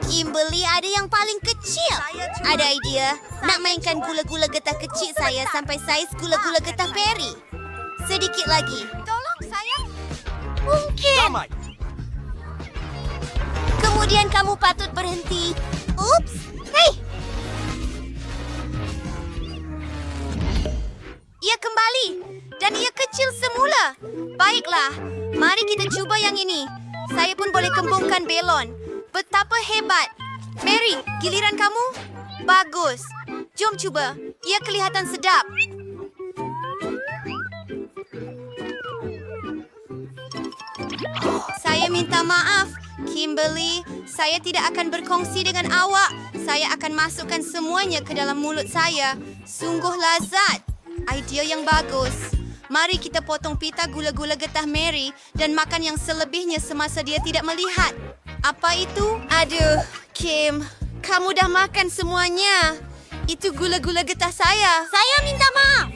Kimberly ada yang paling kecil. Ada idea? Nak mainkan gula-gula getah kecil saya sampai saiz gula-gula getah Perry. Sedikit lagi. Tolong saya. Mungkin. Kemudian kamu patut berhenti. Ups. Hei. Ia kembali. Dan ia kecil semula. Baiklah. Mari kita cuba yang ini. Saya pun boleh kembungkan belon. Betapa hebat. Mary, giliran kamu? Bagus. Jom cuba. Ia kelihatan sedap. Saya minta maaf, Kimberly. Saya tidak akan berkongsi dengan awak. Saya akan masukkan semuanya ke dalam mulut saya. Sungguh lazat. Idea yang bagus. Mari kita potong pita gula-gula getah Mary dan makan yang selebihnya semasa dia tidak melihat. Apa itu? Aduh, Kim. Kamu dah makan semuanya. Itu gula-gula getah saya. Saya minta maaf.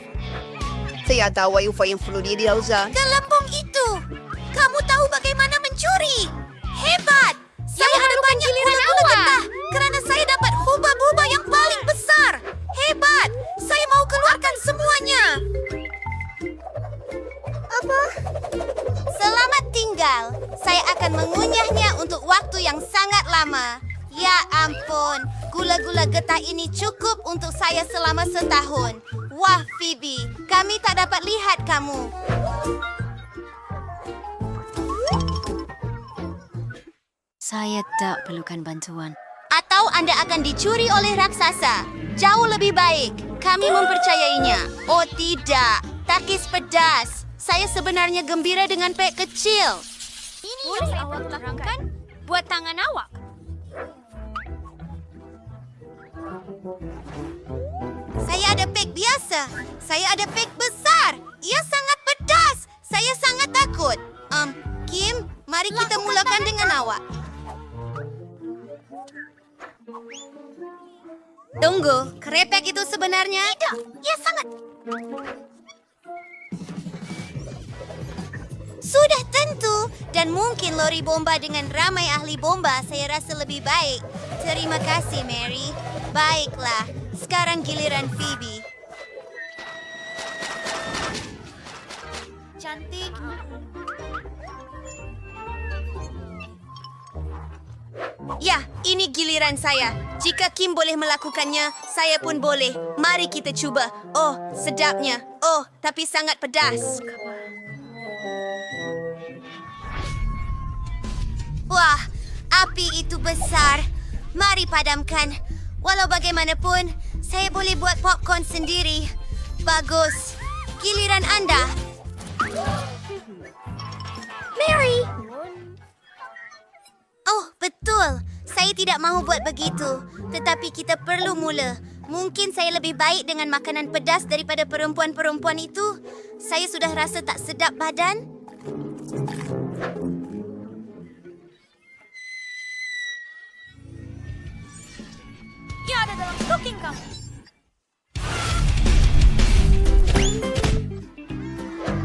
Saya tahu apa yang perlu dia Elsa. Gelembung itu. Kamu tahu bagaimana mencuri. Hebat. Saya ada banyak gula-gula getah kerana saya dapat huba-buba yang paling besar. Hebat. Saya mau keluarkan semuanya. Apa? Selamat tinggal. Saya akan mengunyahnya untuk waktu yang sangat lama. Ya ampun, gula-gula getah ini cukup untuk saya selama setahun. Wah, Phoebe, kami tak dapat lihat kamu. Saya tak perlukan bantuan. Atau Anda akan dicuri oleh raksasa. Jauh lebih baik. Kami mempercayainya. Oh tidak, takis pedas. Saya sebenarnya gembira dengan pek kecil. Ini boleh awak lakukan? Buat tangan awak. Saya ada pek biasa. Saya ada pek besar. Ia sangat pedas. Saya sangat takut. Kim, mari kita mulakan dengan awak. Tunggu, kerepek itu sebenarnya? Tidak, ia sangat... Sudah tentu, dan mungkin lori bomba dengan ramai ahli bomba saya rasa lebih baik. Terima kasih, Mary. Baiklah, sekarang giliran Phoebe. Cantik. Ya, ini giliran saya. Jika Kim boleh melakukannya, saya pun boleh. Mari kita cuba. Oh, sedapnya. Oh, tapi sangat pedas. Wah, api itu besar. Mari padamkan. Walau bagaimanapun, saya boleh buat popcorn sendiri. Bagus. Giliran Anda. Mary! Oh, betul. Saya tidak mahu buat begitu. Tetapi kita perlu mula. Mungkin saya lebih baik dengan makanan pedas daripada perempuan-perempuan itu. Saya sudah rasa tak sedap badan. Ia ada dalam stoking kamu.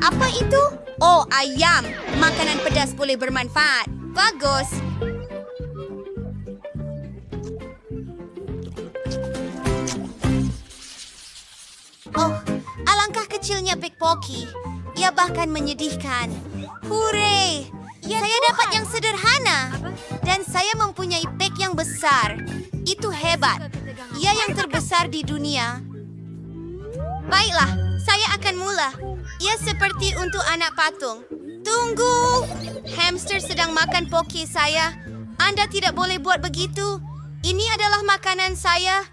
Apa itu? Oh, ayam. Makanan pedas boleh bermanfaat. Bagus. Oh, alangkah kecilnya pickpocket. Ia bahkan menyedihkan. Hooray! Saya dapat yang sederhana. Dan saya mempunyai pek yang besar. Itu hebat. Ia yang terbesar di dunia. Baiklah, saya akan mula. Ia seperti untuk anak patung. Tunggu! Hamster sedang makan poki saya. Anda tidak boleh buat begitu. Ini adalah makanan saya.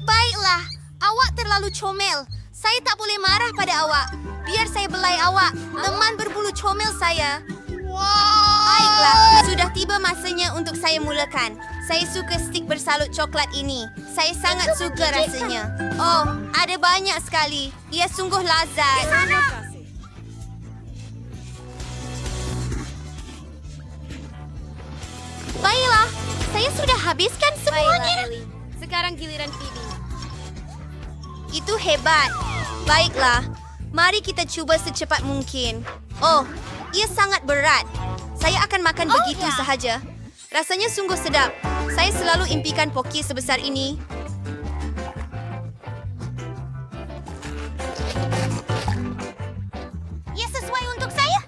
Baiklah, awak terlalu comel. Saya tak boleh marah pada awak. Biar saya belai awak. Teman berbulu comel saya. Baiklah, sudah tiba masanya untuk saya mulakan. Saya suka stik bersalut coklat ini. Saya sangat suka rasanya. Oh, ada banyak sekali. Ia sungguh lazat. Baiklah, saya sudah habiskan semuanya. Sekarang giliran Phoebe. Itu hebat. Baiklah, Mari kita cuba secepat mungkin. Oh, ia sangat berat. Saya akan makan begitu sahaja. Rasanya sungguh sedap. Saya selalu impikan poki sebesar ini. Ia sesuai untuk saya.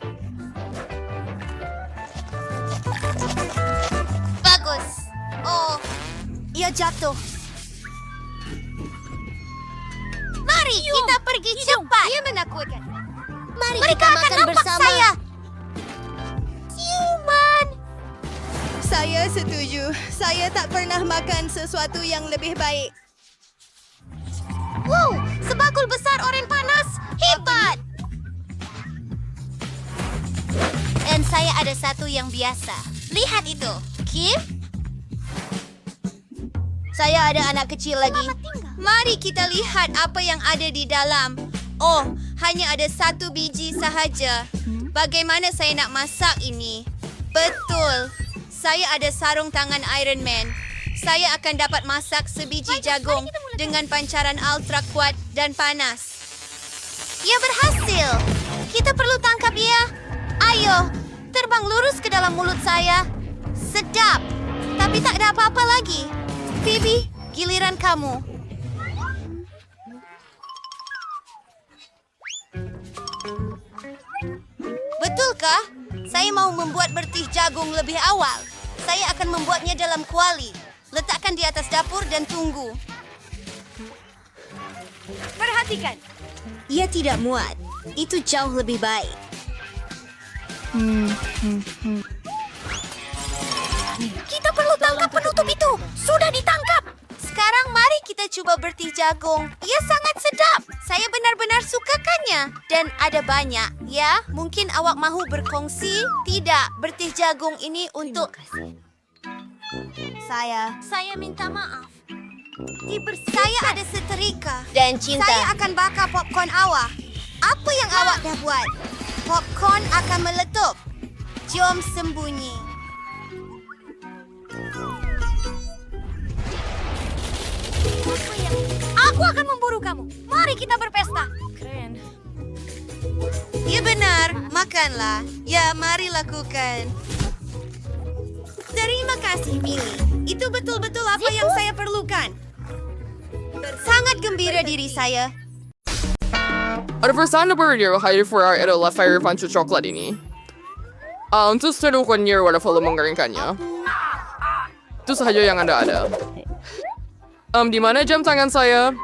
Bagus. Oh, ia jatuh. Mari kita pergi cepat. Ia menakutkan. Mari kita makan bersama. Saya. Ciuman. Saya setuju. Saya tak pernah makan sesuatu yang lebih baik. Wow, sebakul besar oren panas. Hebat. Dan saya ada satu yang biasa. Lihat itu. Kim? Saya ada anak kecil lagi. Mari kita lihat apa yang ada di dalam. Oh, hanya ada 1 biji sahaja. Bagaimana saya nak masak ini? Betul. Saya ada sarung tangan Iron Man. Saya akan dapat masak sebiji jagung dengan pancaran ultra kuat dan panas. Ia berhasil. Kita perlu tangkap ia. Ayo, terbang lurus ke dalam mulut saya. Sedap. Tapi tak ada apa-apa lagi. Phoebe, giliran kamu. Betulkah? Saya mau membuat bertih jagung lebih awal. Saya akan membuatnya dalam kuali. Letakkan di atas dapur dan tunggu. Perhatikan. Ia tidak muat. Itu jauh lebih baik. Kita perlu tangkap penutup itu. Sudah ditangkap. Sekarang mari kita coba bertih jagung. Ia sangat sedap. Saya benar-benar sukakannya. Dan ada banyak. Ya, mungkin awak mahu berkongsi? Tidak, bertih jagung ini untuk... Saya minta maaf. Saya ada setrika. Dan cinta. Saya akan bakar popcorn awak. Apa yang awak dah buat? Popcorn akan meletup. Jom sembunyi. Aku akan memburu kamu. Mari kita berpesta. Keren. Ya benar, makanlah. Ya, mari lakukan. Terima kasih, Millie. Itu betul-betul apa yang saya perlukan. Sangat gembira diri saya. Ada berdiri high for our adalah fire punch coklat ini. Untuk seluruh year wala follow mengeringkannya. Itu sahaja yang Anda ada. Di mana jam tangan saya?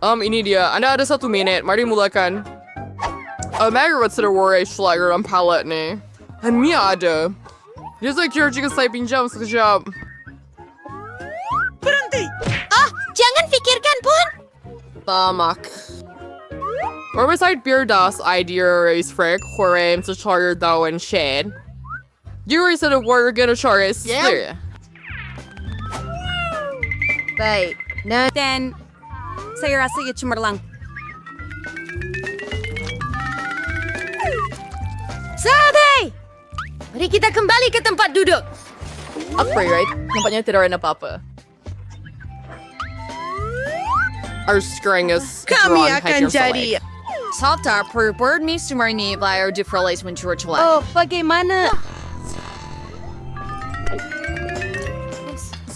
Ini dia. Anda ada 1 menit. Mari mulakan. Margaret sudah worry schlager ang palette nih. Dan Mia ada. Dia kira jika saya pinjam sekejap. Jangan fikirkan pun. Tamak. Oversight beer das idea race frick horem to charter daw and shed. You said a word gonna char is clear. Baik. Nah, Dan, saya rasa ia cemerlang. Sabe! Mari kita kembali ke tempat duduk. Upgrade, right? Nampaknya tidak ada apa-apa. Our string is Kami drawn akan jadi... Salta per bird me sumarni via different when church life. Oh, bagaimana?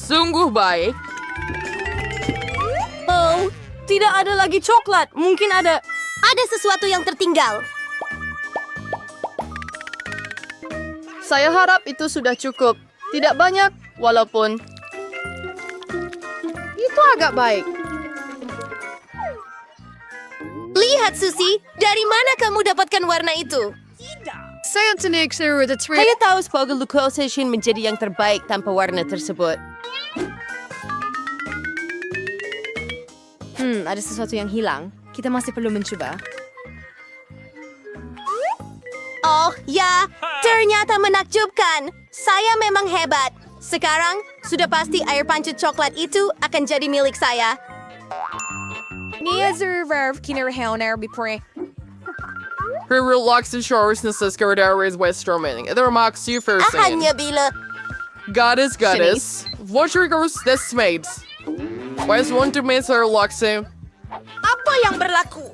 sungguh baik. Oh, tidak ada lagi coklat. Mungkin ada... Ada sesuatu yang tertinggal. Saya harap itu sudah cukup. Tidak banyak, walaupun... Itu agak baik. Lihat, Susi. Dari mana kamu dapatkan warna itu? Saya tinik seru the tree. Saya tahu Spoggle Lucosation menjadi yang terbaik tanpa warna tersebut. Ada sesuatu yang hilang. Kita masih perlu mencoba. Oh, ya. Ternyata menakjubkan. Saya memang hebat. Sekarang, sudah pasti air pancut coklat itu akan jadi milik saya. Nia Zerverv kinarhaoner before. Her relaxed shores na Cisco Darius West Romaning. Ito remarks you first. Hanya bila... Goddess. What regards this made? West want to make her relaxing. Apa yang berlaku?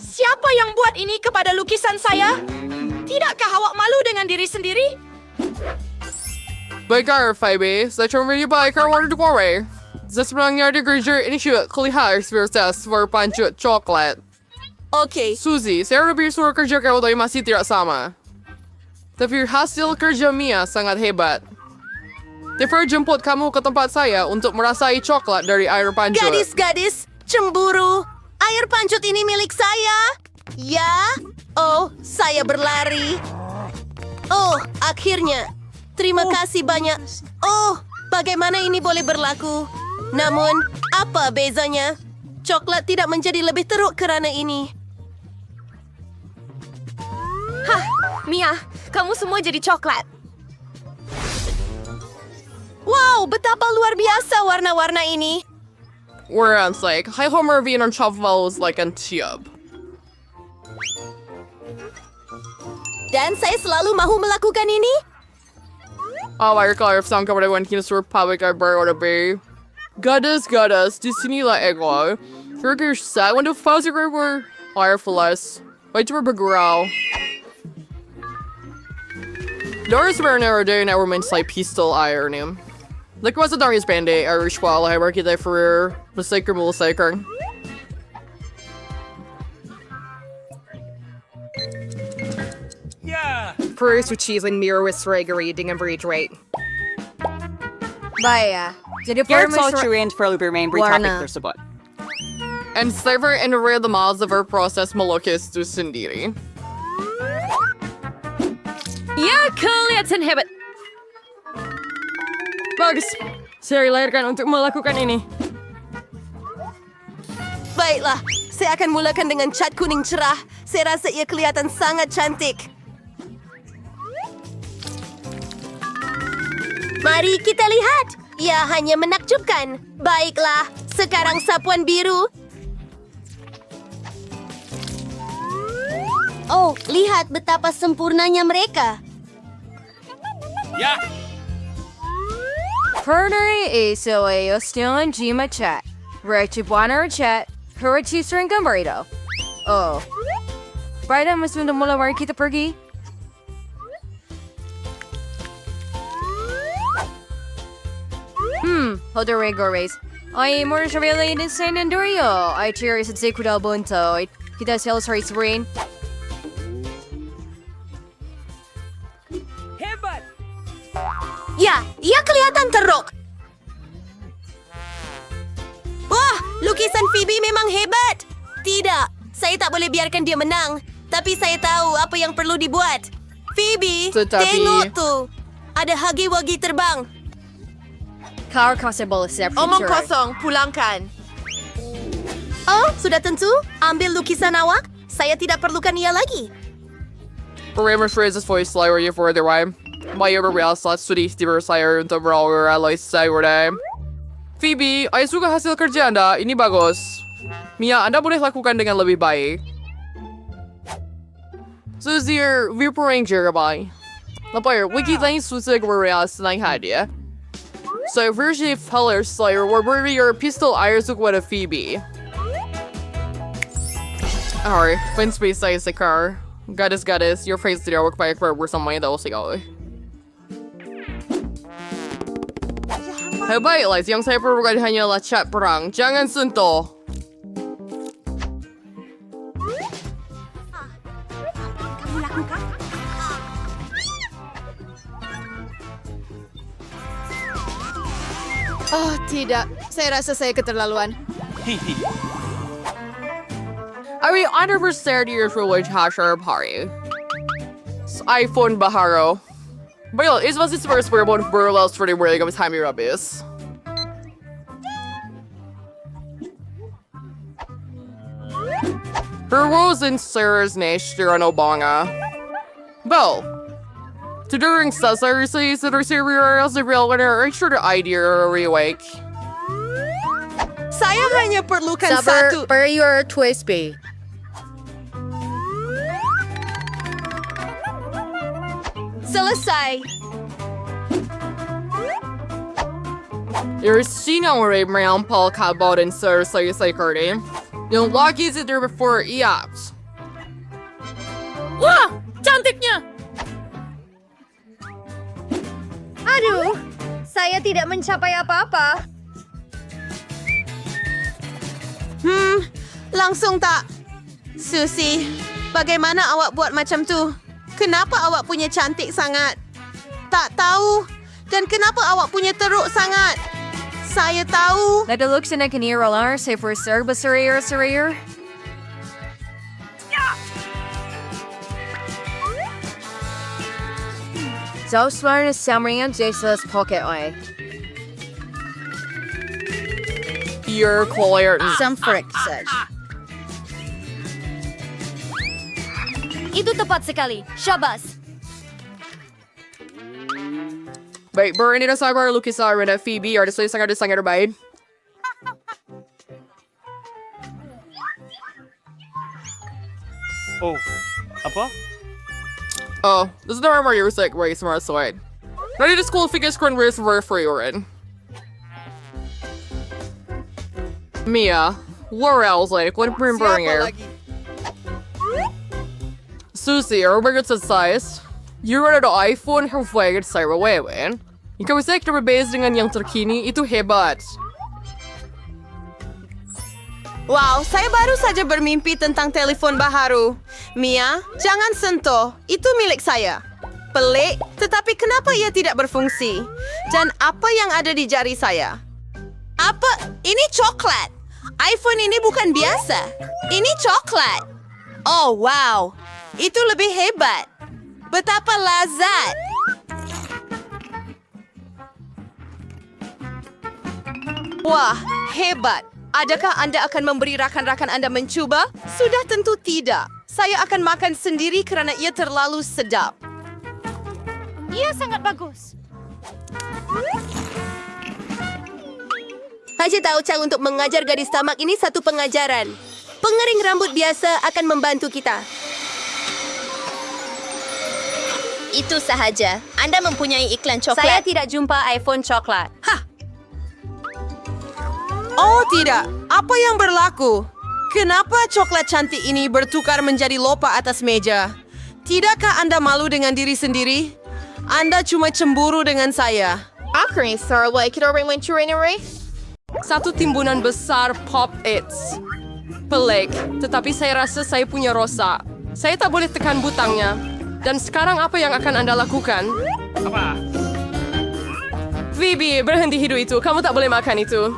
Siapa yang buat ini kepada lukisan saya? Tidakkah awak malu dengan diri sendiri? Baiklah, Phoebe. Saya cuma baik warna dua. Sebenarnya di gereja ini juga kelihatan eksperimen berpancut coklat. Oke, Suzy, saya lebih suka kerja kau tapi masih tidak sama. Tapi hasil kerja Mia sangat hebat. Tifa jemput kamu ke tempat saya untuk merasai coklat dari air pancut. gadis-gadis, cemburu. Air pancut ini milik saya. Ya? Oh, saya berlari. Oh, akhirnya. Terima kasih banyak. Oh, bagaimana ini boleh berlaku? Namun, apa bezanya? Coklat tidak menjadi lebih teruk kerana ini. Hah, Mia, kamu semua jadi coklat. Wow, betapa luar biasa warna-warna ini. Whereas like, hi Homer V and Chavos like an tube. Dan saya selalu mahu melakukan ini. Baiklah, sang kepada wanita suruh public berorder B. Gadis, di sinilah ego. Fikir saya untuk fase river air flash. Baik cuma bergurau. Doris Bernard day never meant like pistol iron him. Like was a Darius Band-Aid, Irish while I work there for the sacred multisaker. Bruce with cheese and mirror with Gregory dengan breed-rate. Baya. Jadi Garrett's farmers... all true and for bermain breed topic Warna. tersebut. And savor and read the miles of her process malukis to sendiri. Ya, kelihatan hebat. Bagus. Saya dilahirkan untuk melakukan ini. Baiklah, saya akan mulakan dengan cat kuning cerah. Saya rasa ia kelihatan sangat cantik. Mari kita lihat. Ia hanya menakjubkan. Baiklah, sekarang sapuan biru. Oh, lihat betapa sempurnanya mereka. Pernary eso ellos still Jima chat. Rechi buana chat. Hurachi sering gambarito. Oh. Brida mas mundo mula mari kita pergi. Hodore Gores. Ay, more shabili in San Andorio. I cheers at Sekudal Bunto. Kita sales race brain. Ya, ia kelihatan teruk. Wah, lukisan Phoebe memang hebat. Tidak, saya tak boleh biarkan dia menang. Tapi saya tahu apa yang perlu dibuat. Phoebe, Tetapi- tengok tuh. Ada hagi-wagi terbang. Car possible except Omong kosong, pulangkan. Oh, sudah tentu? Ambil lukisan awak. Saya tidak perlukan ia lagi. Parameter phrases voice slower you for the rhyme. My overreal slot studi Steve Slayer untuk berawal alloy saya. Phoebe, saya suka hasil kerja Anda. Ini bagus. Mia, Anda boleh lakukan dengan lebih baik. Suzy, Viper Ranger, bye. Lapar, wiki lain susah kebereal senang hadiah. So, version Feller Slayer, where your pistol iron took with a Phoebe. Alright, fin space size the car. Gadis, your face tidak work by a sama daw sigaw. Baiklah, yang saya perlukan hanyalah cat perang. Jangan sentuh. Oh, tidak. Saya rasa saya keterlaluan. I mean, 100% years village hasher party. iPhone Baharo. Well, it was his first wearable burlesque for the wearing of his time rubbish. Her rose in Sarah's niche during Obanga. Well, to during Cesar says that her serials the real winner sure the idea rewake. Saya hanya perlukan satu. per your twist be. Selesai. You're seen on Ray Paul Cabot and Sarah says like her name. You know, Lockie's it there before EOPS. Wah, cantiknya. Aduh, saya tidak mencapai apa-apa. Langsung tak. Susie, bagaimana awak buat macam tu? Kenapa awak punya cantik sangat? Tak tahu. Dan kenapa awak punya teruk sangat? Saya tahu. Nadaluk siya na kaniralar sa for serba-sarir. Zauswar na samringan Jesus pocket oy. You're clear. Some frick said. Itu tepat sekali. Syabas. Baik, berani na sabar lukisan na Phoebe or sangat baik. Oh, apa? Oh, this is the armor you're sick, right? Smart sword. Ready to school figure screen race for free or in. Mia, Laurel's like, what bring here? Susie, are we sa size? You run the iPhone, her flag sa rawewen. Ikaw isek na rebase dengan yang terkini, itu hebat. Wow, saya baru saja bermimpi tentang telefon baharu. Mia, jangan sentuh. Itu milik saya. Pelik, tetapi kenapa ia tidak berfungsi? Dan apa yang ada di jari saya? Apa? Ini coklat. iPhone ini bukan biasa. Ini coklat. Oh, wow. Itu lebih hebat. Betapa lazat. Wah, hebat. Adakah Anda akan memberi rakan-rakan Anda mencuba? Sudah tentu tidak. Saya akan makan sendiri kerana ia terlalu sedap. Ia sangat bagus. Haji tahu cara untuk mengajar gadis tamak ini satu pengajaran. Pengering rambut biasa akan membantu kita. Itu sahaja. Anda mempunyai iklan coklat. Saya tidak jumpa iPhone coklat. Oh tidak, apa yang berlaku? Kenapa coklat cantik ini bertukar menjadi lopa atas meja? Tidakkah Anda malu dengan diri sendiri? Anda cuma cemburu dengan saya. Akhirnya, Sarah, kita ring mencuri satu timbunan besar Pop-Its. Pelik, tetapi saya rasa saya punya rosak. Saya tak boleh tekan butangnya. Dan sekarang apa yang akan Anda lakukan? Apa? Phoebe, berhenti hidup itu. Kamu tak boleh makan itu.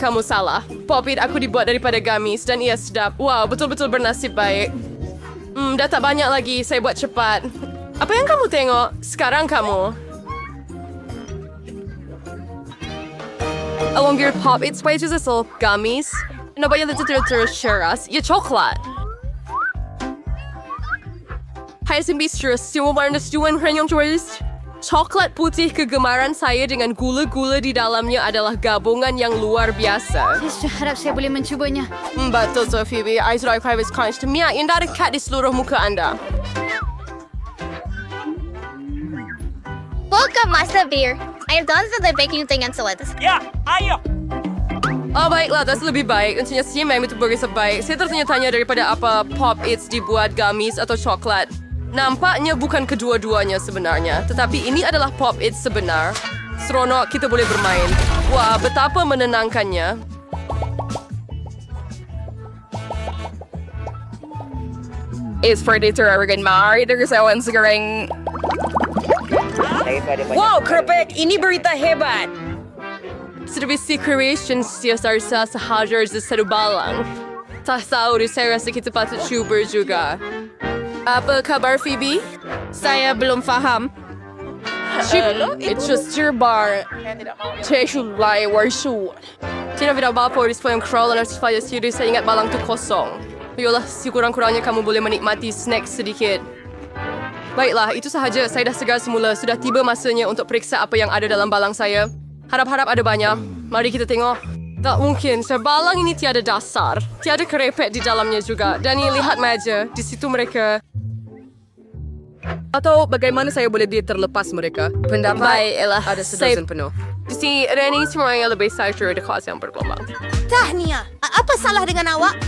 Kamu salah. Pop-It aku dibuat daripada gamis dan ia sedap. Wow, betul-betul bernasib baik. Dah tak banyak lagi. Saya buat cepat. Apa yang kamu tengok? Sekarang kamu. Alongir Pop-Its wages asal gamis. Nabaya literatur syaras. Ia coklat. Hai sembistris, semua warna sejuan renyong choice. Coklat putih kegemaran saya dengan gula-gula di dalamnya adalah gabungan yang luar biasa. Saya harap saya boleh mencubanya. Betul, so Phoebe. I sudah private conch to Mia. Indah dekat di seluruh muka Anda. Welcome, Master Beer. I have done the baking thing and so let us. Ya, ayo. Oh, baiklah. Das lebih baik. Untungnya si Mem itu begitu baik. Saya tertanya-tanya daripada apa Pop-Its dibuat gamis atau coklat. Nampaknya bukan kedua-duanya sebenarnya. Tetapi ini adalah Pop-Its sebenar. Seronok kita boleh bermain. Wah, betapa menenangkannya. It's Predator Aragon Mari. Terkesawan sekarang. Wow, kerepek, ini berita hebat. Servisi creation siasarsa sehajar sa sarubalang. Tak tahu saya rasa kita patut cuba juga. Apa kabar, Phoebe? Saya belum faham. It's just your bar. Tesulai warsu. Tidak ada apa-apa di sepanjang crawl dan supaya sendiri saya ingat balang tu kosong. Yolah, sekurang-kurangnya kamu boleh menikmati snack sedikit. Baiklah, itu sahaja. Saya dah segar semula. Sudah tiba masanya untuk periksa apa yang ada dalam balang saya. Harap-harap ada banyak. Mari kita tengok. Tak mungkin, sebalang ini tiada dasar. Tiada kerepek di dalamnya juga. Dan ini lihat meja. Di situ mereka. Atau bagaimana saya boleh terlepas mereka? Pendapat Baiklah. ada sedozen penuh. Di sini, Reni semuanya lebih saja di kelas yang bergelombang. Tahniah. Apa salah dengan awak?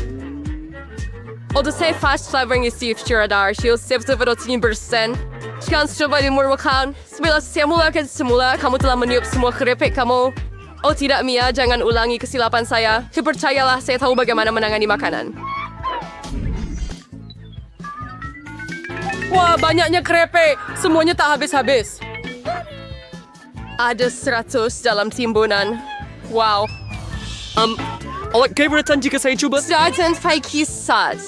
Oder saya fast flavouring isi radar, siyo 70%. Sekarang coba dimulakan. Sebelum saya mulakan semula, kamu telah meniup semua keripik kamu. Oh tidak, Mia, jangan ulangi kesilapan saya. Percayalah, saya tahu bagaimana menangani makanan. Wah, banyaknya keripik. Semuanya tak habis-habis. Ada 100 dalam timbunan. Wow. Awak keberatan jika saya cuba? Zaten kisah.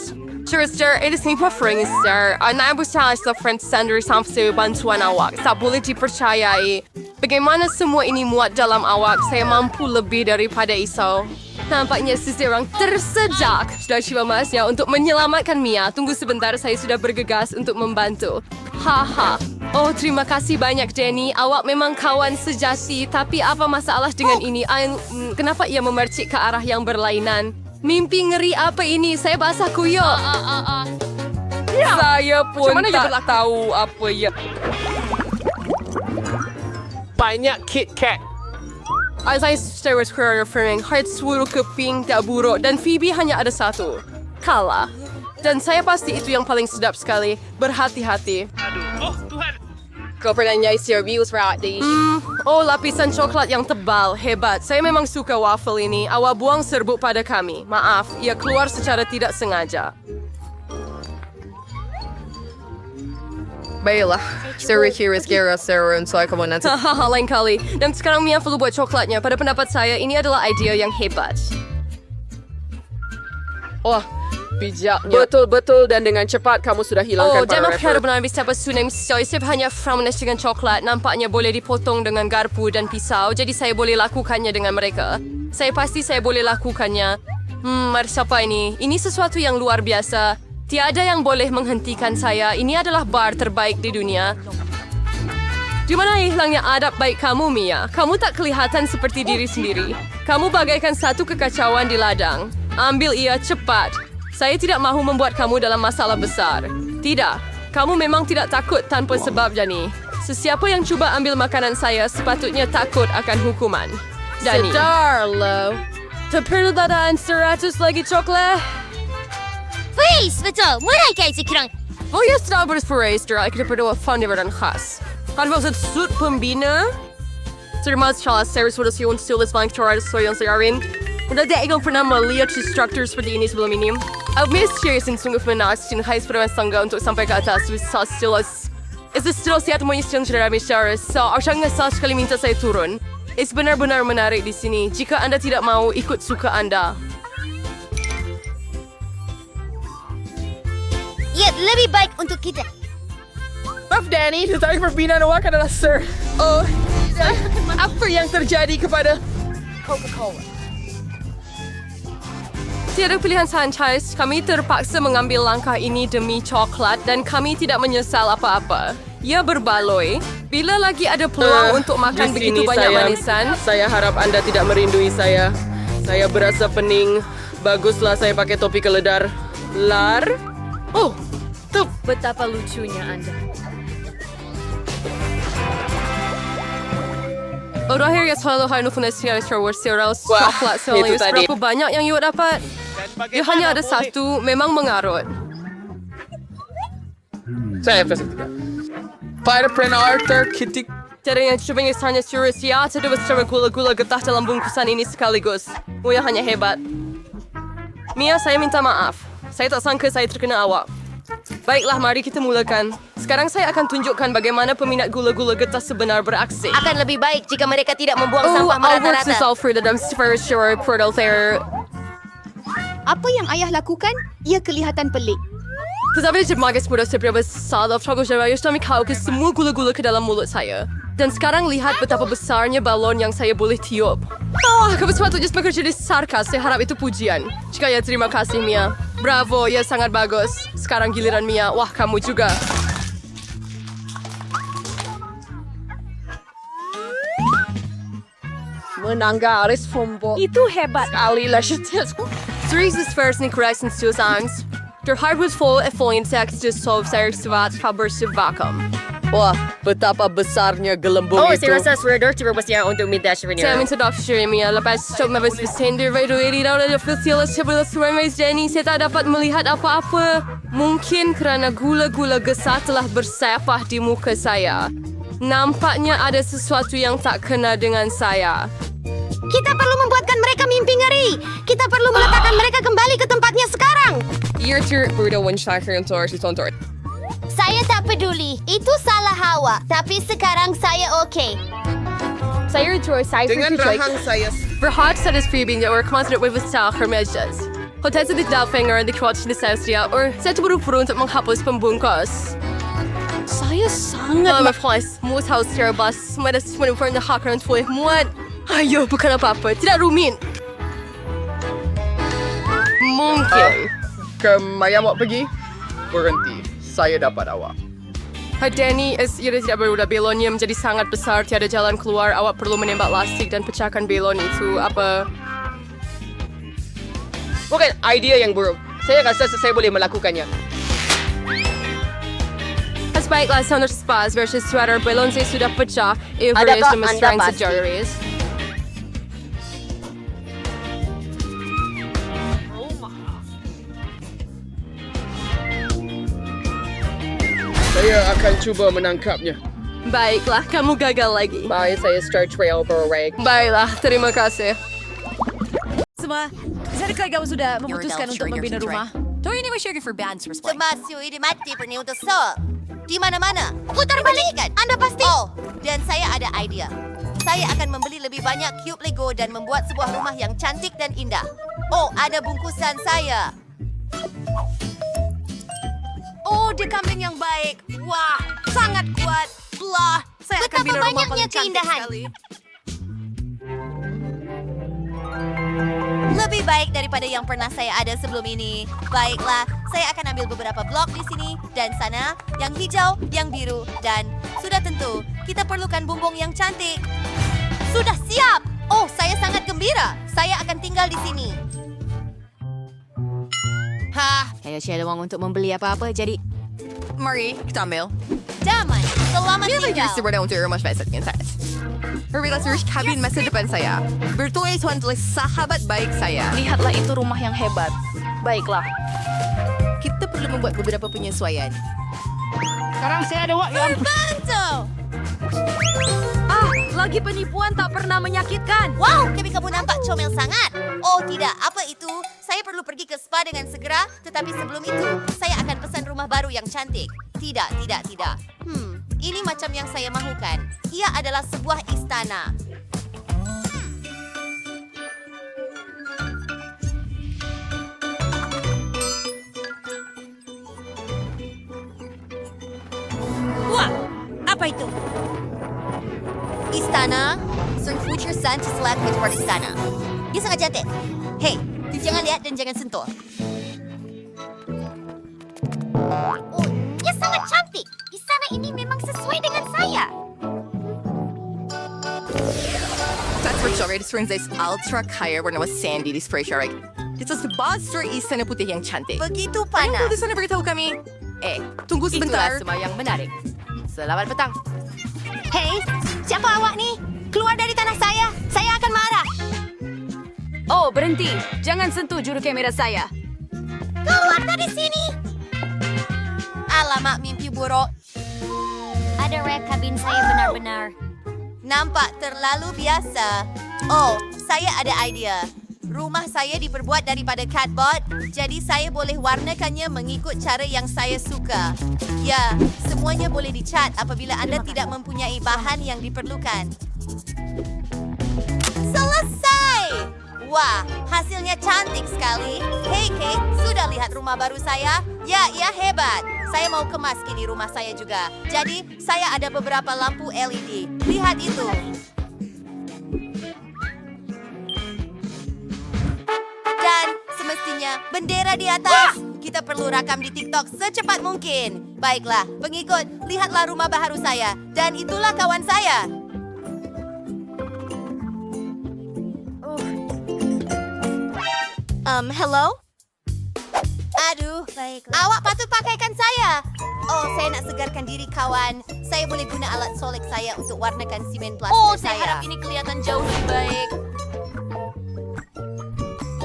Sir, it is preferring sir. Saya berusaha friend sender sampai bantuan awak. Tak boleh dipercayai. Bagaimana semua ini muat dalam awak? Saya mampu lebih daripada iso. Nampaknya seseorang tersedak. Sudah cuba masnya untuk menyelamatkan Mia. Tunggu sebentar, saya sudah bergegas untuk membantu. Haha. Oh, terima kasih banyak, Danny. Awak memang kawan sejati. Tapi apa masalah dengan ini? Kenapa ia memercik ke arah yang berlainan? Mimpi ngeri apa ini? Saya basah kuyup. Saya pun tak tahu apa ya. Banyak Kit Kat. Saya sudah referring hard seluruh keping tak buruk dan Phoebe hanya ada satu. Kalah. Dan saya pasti itu yang paling sedap sekali. Berhati-hati. Oh, Tuhan. Kau pernah nyai serius rati? Oh, lapisan coklat yang tebal. Hebat. Saya memang suka waffle ini. Awak buang serbuk pada kami. Maaf, ia keluar secara tidak sengaja. Baiklah, saya kira serum saya kamu nanti. Hahaha, lain kali. Dan sekarang Mia perlu buat coklatnya. Pada pendapat saya, ini adalah idea yang hebat. Wah, bijaknya. Betul-betul dan dengan cepat kamu sudah hilangkan Dan para apa kira rapper. benar bisa pesunem soy. Saya hanya framenes dengan coklat. Nampaknya boleh dipotong dengan garpu dan pisau. Jadi saya boleh lakukannya dengan mereka. Saya pasti saya boleh lakukannya. Mari siapa ini? Ini sesuatu yang luar biasa. Tiada yang boleh menghentikan saya. Ini adalah bar terbaik di dunia. Di mana hilangnya adab baik kamu, Mia? Kamu tak kelihatan seperti diri sendiri. Kamu bagaikan satu kekacauan di ladang. Ambil ia cepat. Saya tidak mahu membuat kamu dalam masalah besar. Tidak. Kamu memang tidak takut tanpa sebab, Dani. Sesiapa yang cuba ambil makanan saya sepatutnya takut akan hukuman. Dani. Sedar, lo. Perlu dadaan 100 lagi coklat? Please, betul. Mulai kayo si Kirang. Oh ya, sudah berseparation. Kita perlu funding khas. Kan maksud sud pembina? Terima kasih, saya sudah siap untuk tulis bank yang saya rin. Udah dia ikut pernah melihat struktur seperti ini sebelum ini. Mysterious dan sungguh menarik dan khas pada sangga untuk sampai ke atas. Bisa stilis. Itu stilis siat mau istilah cerita mysterious. So, aku nggak sekali minta saya turun. Itu benar-benar menarik di sini. Jika anda tidak mau ikut suka anda. Ya, lebih baik untuk kita. Maaf, Danny. Tetapi perbinaan awak adalah Sir. Oh, apa yang terjadi kepada Coca-Cola? Tiada pilihan franchise, kami terpaksa mengambil langkah ini demi coklat dan kami tidak menyesal apa-apa. Ia berbaloi. Bila lagi ada peluang untuk makan Di begitu sini banyak saya- manisan, Saya harap anda tidak merindui saya. Saya berasa pening. Baguslah saya pakai topi keledar. Lar? Oh, tuh. Betapa lucunya Anda. akhirnya selalu harus punya Star Wars cereals Wah, coklat itu serius. tadi. Berapa banyak yang you dapat? Dan You hanya ada bagaimana boleh- satu, memang mengarut. Saya FS 3. Fireprint Arthur Kitty. Tiada yang coba hanya serius ya, tidak bersama gula-gula getah dalam bungkusan ini sekaligus. Muya hanya hebat. Mia, saya minta maaf. Saya tak sangka saya terkena awak. Baiklah, mari kita mulakan. Sekarang saya akan tunjukkan bagaimana peminat gula-gula getah sebenar beraksi. Akan lebih baik jika mereka tidak membuang Oh, sampah Albert merata-rata. Alfred dalam First Shore Portal Fair. Apa yang ayah lakukan? Ia kelihatan pelik. Tetapi termagas mudah seberapa salah Frago Jarayus kami kau ke semua gula-gula ke dalam mulut saya. Dan sekarang lihat betapa besarnya balon yang saya boleh tiup. Kau sepatutnya bekerja di sarkas. Saya harap itu pujian. Jika ya, terima kasih Mia. Bravo, ya sangat bagus. Sekarang giliran Mia. Wah, kamu juga. Menanggaris Fombo. Itu hebat. Sekali lah syutir. Series is first in corrections to songs. Der heart was full of full insects to solve their svat faber vacuum. Wah, betapa besarnya gelembung Oh, itu. saya rasa sudah cukup besar untuk minta souvenir. Saya minta maaf Jeremy, lepas coba mabes bersender video ini dah official sebelah suami Jenny. Saya tak dapat melihat apa-apa. Mungkin kerana gula-gula gesah telah bersepah di muka saya. Nampaknya ada sesuatu yang tak kena dengan saya. Kita perlu membuatkan mereka mimpi ngeri. Kita perlu meletakkan mereka kembali ke tempatnya sekarang. Saya tak peduli. Itu salah Hawa. Tapi sekarang saya okey. Saya Joy, saya Dengan rahang saya Berhad sa describing that we're confident with the style hermetias. Hotel sa dikdalfinger and the crotch ni sa Austria or sa tuburo-puro untuk menghapus pembungkas. Saya sangat... Alam Flies, Moose House Sierra Bus, Madas Maneuver na Hacker and Toy, Muat. Ayo, bukan apa-apa. Tidak rumin. Mungkin. Kemaya mau pergi? Berhenti. Saya dapat awak. Danny, ia tidak berudah belonnya menjadi sangat besar, tiada jalan keluar. Awak perlu menembak lastik dan pecahkan belon itu. Apa? bukan idea yang buruk. Saya rasa saya boleh melakukannya. Baiklah, sound spas versus sweater. Belon saya sudah pecah. Adakah Everest anda strength pasti? sejarahis. Saya akan cuba menangkapnya. Baiklah, kamu gagal lagi. Bye, saya Star Trail Berweg. Baiklah, terima kasih. Semua, adakah kamu sudah memutuskan untuk membina rumah? Tuh ini masyarakat for bands for split. Termasuk ini mati berniutus so. Di mana-mana. Putar balik. Anda pasti. Oh, dan saya ada idea. Saya akan membeli lebih banyak cube Lego dan membuat sebuah rumah yang cantik dan indah. Oh, ada bungkusan saya. Oh, dia kambing yang baik. Wah, sangat kuat. Blah. Saya akan bina rumah paling cantik sekali. Lebih baik daripada yang pernah saya ada sebelum ini. Baiklah, saya akan ambil beberapa blok di sini dan sana, yang hijau, yang biru, dan sudah tentu, kita perlukan bumbung yang cantik. Sudah siap! Oh, saya sangat gembira. Saya akan tinggal di sini. Saya ada uang untuk membeli apa-apa, jadi... Mari, kita ambil. Damai, selamat tinggal. Sebenarnya untuk rumah spesial dengan saya. Pergilah search kabin masa depan saya. Bertulis tulis sahabat baik saya. Lihatlah itu rumah yang hebat. Baiklah. Kita perlu membuat beberapa penyesuaian. Sekarang saya ada wak yang... Bantu! Lagi penipuan tak pernah menyakitkan. Wow, kamu nampak comel sangat. Oh tidak, apa itu? Saya perlu pergi ke spa dengan segera, tetapi sebelum itu, saya akan pesan rumah baru yang cantik. Tidak. Ini macam yang saya mahukan. Ia adalah sebuah istana. Wah, apa itu? Istana, Sir Future Sun to select Edward Istana. Dia sangat cantik. Hei, jangan lihat dan jangan sentuh. Oh, dia sangat cantik. Istana ini memang sesuai dengan saya. That's for sure. This room is ultra kaya warna sandy di spray sharing. Itu sebuah story istana putih yang cantik. Begitu Anong panas. tulisan na beritahu kami? Tunggu sebentar. Itulah semua yang menarik. Selamat petang. Hei, siapa awak ni? Keluar dari tanah saya. Saya akan marah. Oh, berhenti. Jangan sentuh juru kamera saya. Keluar dari sini. Alamak, mimpi buruk. Ada rek kabin saya benar-benar. Nampak terlalu biasa. Oh, saya ada idea. Rumah saya diperbuat daripada cardboard, jadi saya boleh warnakannya mengikut cara yang saya suka. Ya, semuanya boleh dicat apabila anda tidak mempunyai bahan yang diperlukan. Selesai! Wah, hasilnya cantik sekali. Hei Kate, sudah lihat rumah baru saya? Ya, hebat. Saya mau kemas kini rumah saya juga. Jadi, saya ada beberapa lampu LED. Lihat itu. Dan semestinya bendera di atas. Kita perlu rakam di TikTok secepat mungkin. Baiklah, pengikut, lihatlah rumah baharu saya. Dan itulah kawan saya. Hello? Aduh, baiklah. Awak patut pakaikan saya. Oh, saya nak segarkan diri, kawan. Saya boleh guna alat solek saya untuk warnakan simen plaster saya. ini kelihatan jauh lebih baik.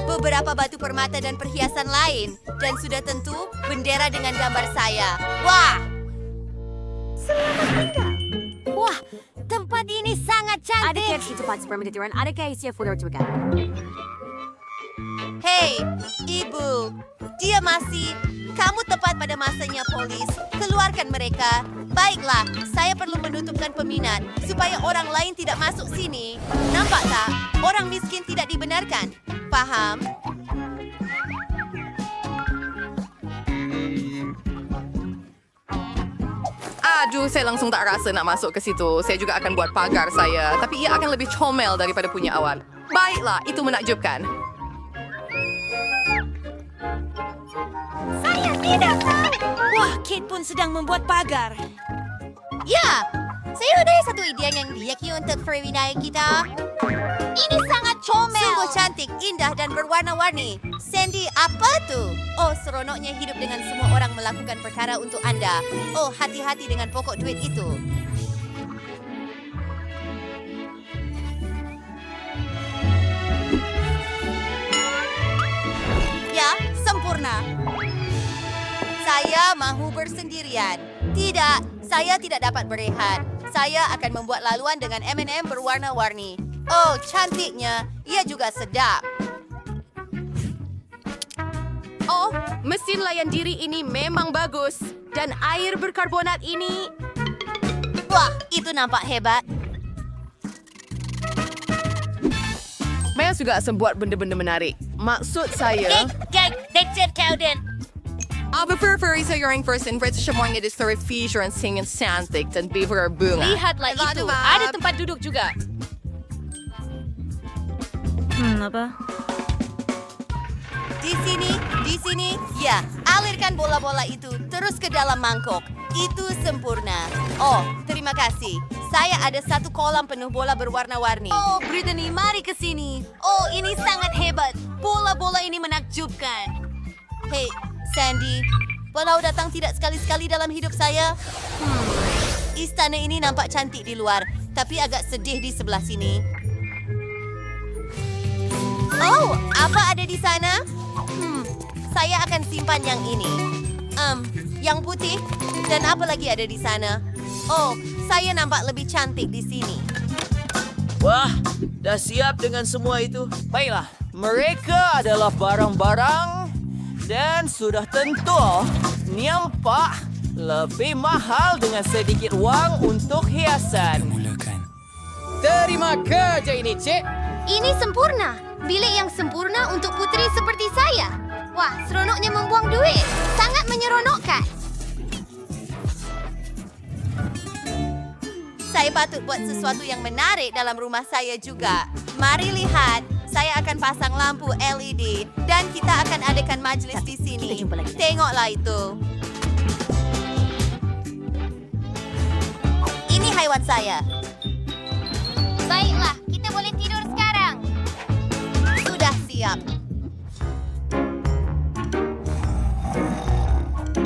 Beberapa batu permata dan perhiasan lain. Dan sudah tentu, bendera dengan gambar saya. Wah! Selamat tinggal. Wah, tempat ini sangat cantik. Hei, Ibu. Dia masih... Kamu tepat pada masanya, polis. Keluarkan mereka. Baiklah, saya perlu menutupkan peminat supaya orang lain tidak masuk sini. Nampak tak? Orang miskin tidak dibenarkan. Faham? Aduh, saya langsung tak rasa nak masuk ke situ. Saya juga akan buat pagar saya. Tapi ia akan lebih comel daripada punya awal. Baiklah, itu menakjubkan. Saya tidak tahu. Wah, Kate pun sedang membuat pagar. Ya, saya ada satu ide yang diyaki untuk perwinaya kita. Ini sangat comel. Sungguh cantik, indah dan berwarna-warni. Sandy, apa tu? Oh, seronoknya hidup dengan semua orang melakukan perkara untuk Anda. Oh, hati-hati dengan pokok duit itu. Ya, sempurna. Saya mahu bersendirian. Tidak, saya tidak dapat berehat. Saya akan membuat laluan dengan M&M berwarna-warni. Oh, cantiknya. Ia juga sedap. Oh, mesin layan diri ini memang bagus. Dan air berkarbonat ini... Wah, itu nampak hebat. Maya juga buat benda-benda menarik. Maksud saya... Dexter Cowden. Beberapa saya yang first invite semuanya di story feature and singing cantik dan beaver bunga. Lihatlah itu. Ada tempat duduk juga. Di sini, ya. Alirkan bola-bola itu terus ke dalam mangkok. Itu sempurna. Oh, terima kasih. Saya ada satu kolam penuh bola berwarna-warni. Oh, Brittany, mari ke sini. Oh, ini sangat hebat. Bola-bola ini menakjubkan. Hei, Sandy, walau datang tidak sekali-sekali dalam hidup saya. Istana ini nampak cantik di luar, tapi agak sedih di sebelah sini. Oh, apa ada di sana? Saya akan simpan yang ini. Yang putih dan apa lagi ada di sana? Oh, saya nampak lebih cantik di sini. Wah, dah siap dengan semua itu? Baiklah, mereka adalah barang-barang dan sudah tentu nampak lebih mahal dengan sedikit wang untuk hiasan. Terima kerja ini, Cik. Ini sempurna. Bilik yang sempurna untuk putri seperti saya. Wah, seronoknya membuang duit. Sangat menyeronokkan. Saya patut buat sesuatu yang menarik dalam rumah saya juga. Mari lihat, saya akan pasang lampu LED dan kita akan adakan majlis di sini. Tengoklah itu. Ini haiwan saya. Baiklah, kita boleh tidur sekarang. Sudah siap.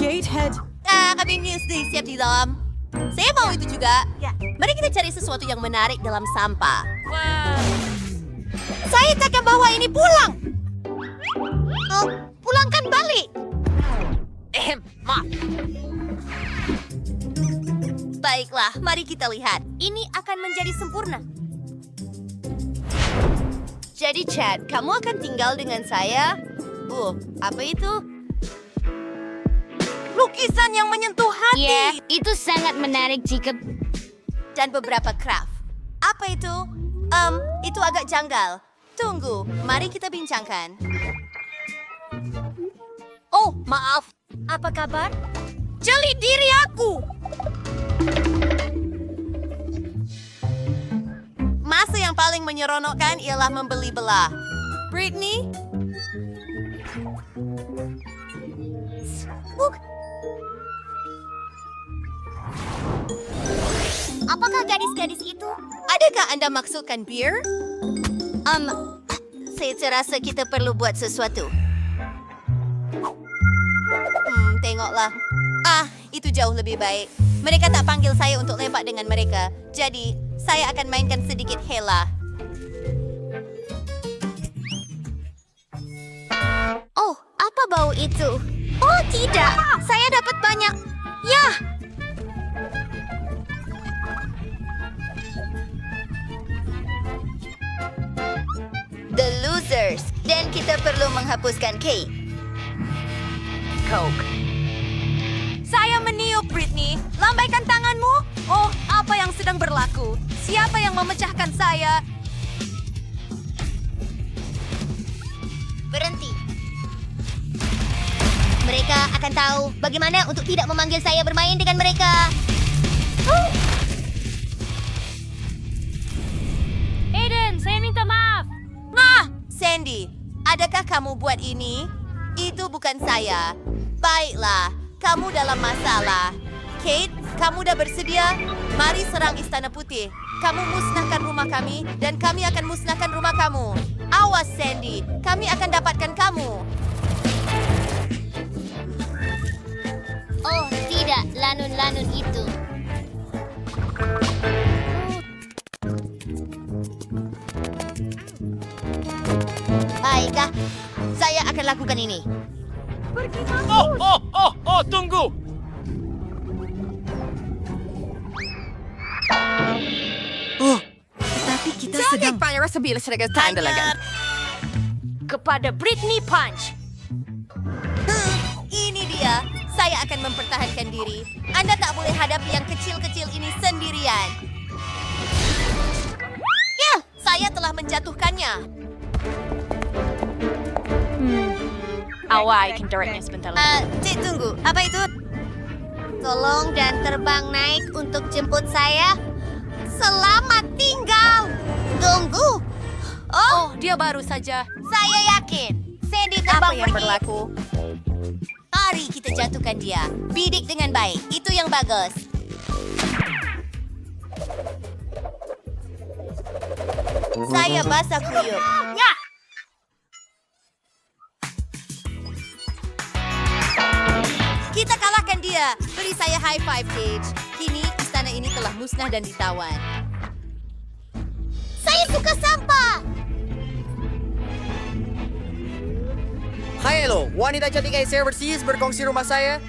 Gatehead. Kami Newsday siap di dalam. Saya mau itu juga. Mari kita cari sesuatu yang menarik dalam sampah. Saya takkan bawa ini pulang. Oh, pulangkan balik. Maaf. Baiklah, mari kita lihat. Ini akan menjadi sempurna. Jadi, Chad, kamu akan tinggal dengan saya? Apa itu? Lukisan yang menyentuh hati. Ya, itu sangat menarik jika... Dan beberapa craft. Apa itu? Itu agak janggal. Tunggu, mari kita bincangkan. Oh, maaf. Apa kabar? Jeli diri aku! Masa yang paling menyeronokkan ialah membeli belah. Brittany? Apakah gadis-gadis itu? Adakah Anda maksudkan beer? Saya terasa kita perlu buat sesuatu. Tengoklah. Itu jauh lebih baik. Mereka tak panggil saya untuk lepak dengan mereka. Jadi, saya akan mainkan sedikit hela. Oh, apa bau itu? Oh, tidak. Saya dapat banyak. Ya. The losers. Dan kita perlu menghapuskan Kate. Coke. Saya meniup, Britney. Lambaikan tanganmu. Oh, apa yang sedang berlaku? Siapa yang memecahkan saya? Berhenti. Mereka akan tahu bagaimana untuk tidak memanggil saya bermain dengan mereka. Aiden, saya minta maaf. Sandy, adakah kamu buat ini? Itu bukan saya. Baiklah, kamu dalam masalah. Kate, kamu dah bersedia? Mari serang Istana Putih. Kamu musnahkan rumah kami dan kami akan musnahkan rumah kamu. Awas, Sandy. Kami akan dapatkan kamu. Oh, tidak. Lanun-lanun itu. Baiklah, saya akan lakukan ini. Tunggu! Tapi kita Jangan panjang rasa bila sedang tanda lagan. Kepada Britney Punch. Ini dia. Saya akan mempertahankan diri. Anda tak boleh hadapi yang kecil-kecil ini sendirian. Ya, saya telah menjatuhkannya. I can directnya sebentar lagi. Cik, tunggu. Apa itu? Tolong dan terbang naik untuk jemput saya. Selamat tinggal. Tunggu. Oh, Dia baru saja. saya yakin. Sandy terbang pergi. Mari kita jatuhkan dia. Bidik dengan baik. Itu yang bagus. Saya basah kuyup. Ya. Kita kalahkan dia. Beri saya high five, Cage. Kini istana ini telah musnah dan ditawan. Saya suka sampah. Hai, hello. Wanita cantik Asia Overseas berkongsi rumah saya.